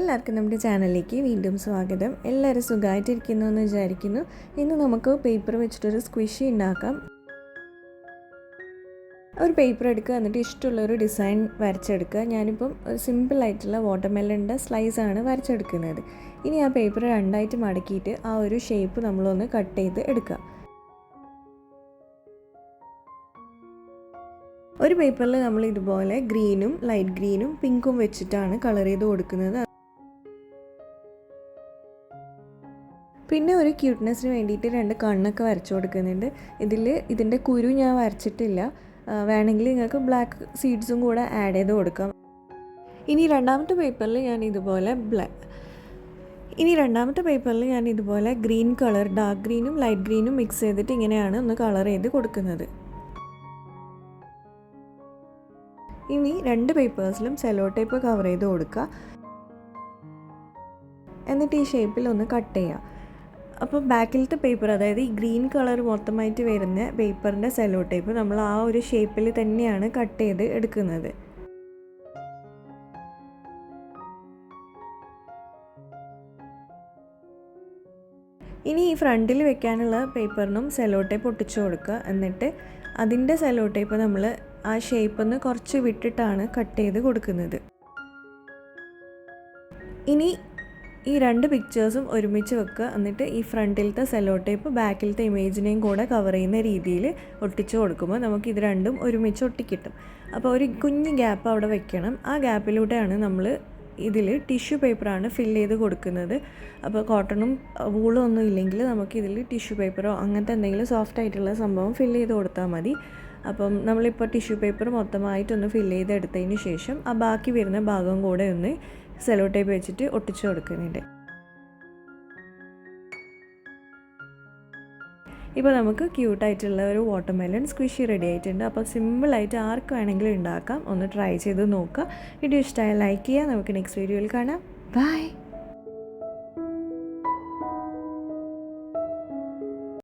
എല്ലാവർക്കും നമ്മുടെ ചാനലിലേക്ക് വീണ്ടും സ്വാഗതം. എല്ലാവരും സുഖമായിട്ടിരിക്കുന്നു എന്ന് വിചാരിക്കുന്നു. ഇന്ന് നമുക്ക് പേപ്പർ വെച്ചിട്ടൊരു സ്ക്വിഷി ഉണ്ടാക്കാം. ഒരു പേപ്പർ എടുക്കുക, എന്നിട്ട് ഇഷ്ടമുള്ളൊരു ഡിസൈൻ വരച്ചെടുക്കുക. ഞാനിപ്പം ഒരു സിമ്പിളായിട്ടുള്ള വാട്ടർമെലൻ്റെ സ്ലൈസാണ് വരച്ചെടുക്കുന്നത്. ഇനി ആ പേപ്പർ രണ്ടായിട്ട് മടക്കിയിട്ട് ആ ഒരു ഷേപ്പ് നമ്മളൊന്ന് കട്ട് ചെയ്ത് എടുക്കുക. ഒരു പേപ്പറിൽ നമ്മൾ ഇതുപോലെ ഗ്രീനും ലൈറ്റ് ഗ്രീനും പിങ്കും വെച്ചിട്ടാണ് കളർ ചെയ്ത് കൊടുക്കുന്നത്. പിന്നെ ഒരു ക്യൂട്ട്നെസ്സിന് വേണ്ടിയിട്ട് രണ്ട് കണ്ണൊക്കെ വരച്ചു കൊടുക്കുന്നുണ്ട്. ഇതിൻ്റെ കുരു ഞാൻ വരച്ചിട്ടില്ല. വേണമെങ്കിൽ നിങ്ങൾക്ക് ബ്ലാക്ക് സീഡ്സും കൂടെ ആഡ് ചെയ്ത് കൊടുക്കാം. ഇനി രണ്ടാമത്തെ പേപ്പറിൽ ഞാൻ ഇതുപോലെ ഗ്രീൻ കളർ, ഡാർക്ക് ഗ്രീനും ലൈറ്റ് ഗ്രീനും മിക്സ് ചെയ്തിട്ട് ഇങ്ങനെയാണ് ഒന്ന് കളർ ചെയ്ത് കൊടുക്കുന്നത്. ഇനി രണ്ട് പേപ്പേഴ്സിലും സെല്ലോ ടേപ്പ് കവർ ചെയ്ത് കൊടുക്കുക. എന്നിട്ട് ഈ ഷേപ്പിൽ ഒന്ന് കട്ട് ചെയ്യുക. അപ്പോൾ ബാക്കിലത്തെ പേപ്പർ, അതായത് ഈ ഗ്രീൻ കളർ മൊത്തമായിട്ട് വരുന്ന പേപ്പറിൻ്റെ സെല്ലോ ടേപ്പ് നമ്മൾ ആ ഒരു ഷേപ്പിൽ തന്നെയാണ് കട്ട് ചെയ്ത് എടുക്കുന്നത്. ഇനി ഈ ഫ്രണ്ടിൽ വെക്കാനുള്ള പേപ്പറിനും സെല്ലോ ടേപ്പ് ഒട്ടിച്ചു കൊടുക്കുക. എന്നിട്ട് അതിൻ്റെ സെല്ലോ ടേപ്പ് നമ്മൾ ആ ഷേപ്പിൽ നിന്ന് കുറച്ച് വിട്ടിട്ടാണ് കട്ട് ചെയ്ത് കൊടുക്കുന്നത്. ഇനി ഈ രണ്ട് പിക്ചേഴ്സും ഒരുമിച്ച് വെക്കുക. എന്നിട്ട് ഈ ഫ്രണ്ടിലത്തെ സെല്ലോ ടേപ്പ് ബാക്കിലത്തെ ഇമേജിനെയും കൂടെ കവർ ചെയ്യുന്ന രീതിയിൽ ഒട്ടിച്ച് കൊടുക്കുമ്പോൾ നമുക്ക് ഇത് രണ്ടും ഒരുമിച്ച് ഒട്ടിക്കിട്ടും. അപ്പോൾ ഒരു കുഞ്ഞ് ഗ്യാപ്പ് അവിടെ വെക്കണം. ആ ഗ്യാപ്പിലൂടെയാണ് നമ്മൾ ഇതിൽ ടിഷ്യൂ പേപ്പറാണ് ഫില്ല് ചെയ്ത് കൊടുക്കുന്നത്. അപ്പോൾ കോട്ടണും വൂളും ഒന്നും ഇല്ലെങ്കിൽ നമുക്കിതിൽ ടിഷ്യൂ പേപ്പറോ അങ്ങനത്തെ എന്തെങ്കിലും സോഫ്റ്റ് ആയിട്ടുള്ള സംഭവം ഫില്ല് ചെയ്ത് കൊടുത്താൽ മതി. അപ്പം നമ്മളിപ്പോൾ ടിഷ്യൂ പേപ്പർ മൊത്തമായിട്ടൊന്ന് ഫില്ല് ചെയ്തെടുത്തതിന് ശേഷം ആ ബാക്കി വരുന്ന ഭാഗം കൂടെ ഒന്ന് സെല്ലോ ടേപ്പ് വെച്ചിട്ട് ഒട്ടിച്ചു കൊടുക്കുന്നുണ്ട്. ഇപ്പോൾ നമുക്ക് ക്യൂട്ടായിട്ടുള്ള ഒരു വാട്ടർമെലൺ സ്ക്വിഷി റെഡി ആയിട്ടുണ്ട്. അപ്പോൾ സിമ്പിളായിട്ട് ആർക്ക് വേണമെങ്കിലും ഉണ്ടാക്കാം. ഒന്ന് ട്രൈ ചെയ്ത് നോക്കുക. വീഡിയോ ഇഷ്ടമായ ലൈക്ക് ചെയ്യുക. നമുക്ക് നെക്സ്റ്റ് വീഡിയോയിൽ കാണാം. ബൈ.